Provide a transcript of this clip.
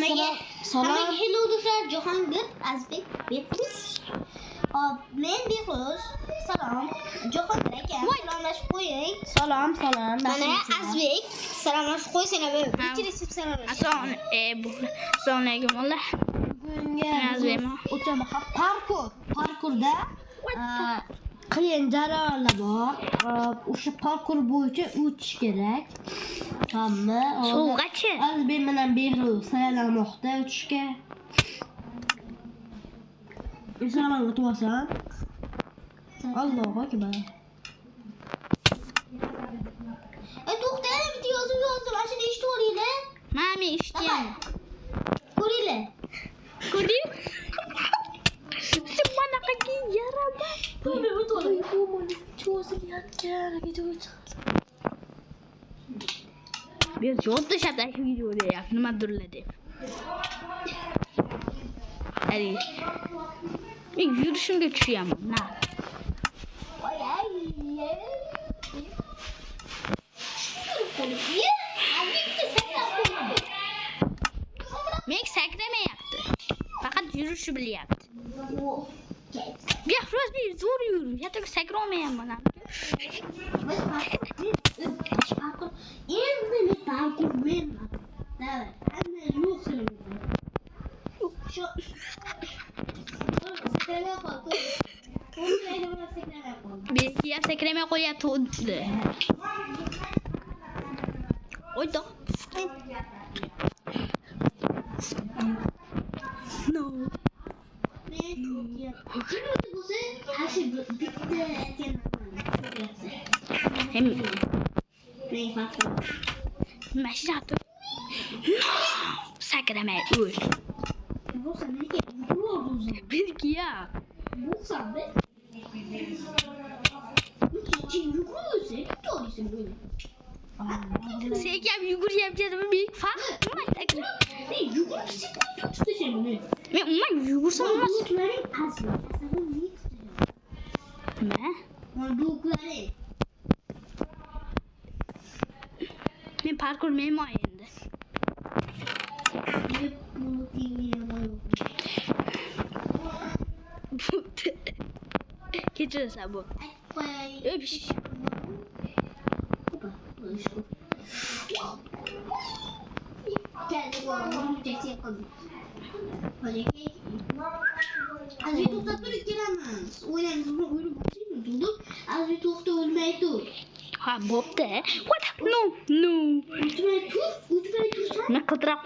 Hammaga hello do'stlar, Jahongir, Azbek, Behruz. Men Behruz. Salom. Jahongir aka, salomlashib qo'ying. Salom. Mana Azbek, salomlashib qo'ysana bu. Birinchi resept salomlash. Assalomu alaykum Allah. O'tama parkurda qiyin jarayonlar bor. O'sha parkur bo'yicha o'tish kerak. Tammi? Suvgachi. Azbek bilan Behruz saylanmoqda o'tishga. Salom o'tvasan. Allohu akbar. To'xtang, bitta yozuv yozdim. Ana shuni eshitib olinglar. Mami eshitgan. Ko'ringlar. Ko'rding? Sen mana qanday yarama. Bir jo'tda shaptash videoda yap, nimadirlar deb. Hadi. Men yurishimga tushaman, na. Men sakramayapti. Faqat yurishi bilyapti. Behruz bir zo'r yur. Yo'q, sakramayapman. Endi men parkur menman. Davr. Ana yo'q sening. Shu. Sakramay qol. Belki sakramay qo'yapti. Oyda. No. Mashina tur. Sakramay o'l. Belki ya. Sen ham yuguryapsanmi? Men farq qilmaydi. Men umuman yugursam emas. Nima? Men parkur menman endi. Kechirasan bu. Öpüş. Ha, bopda. What? No. Ne kadar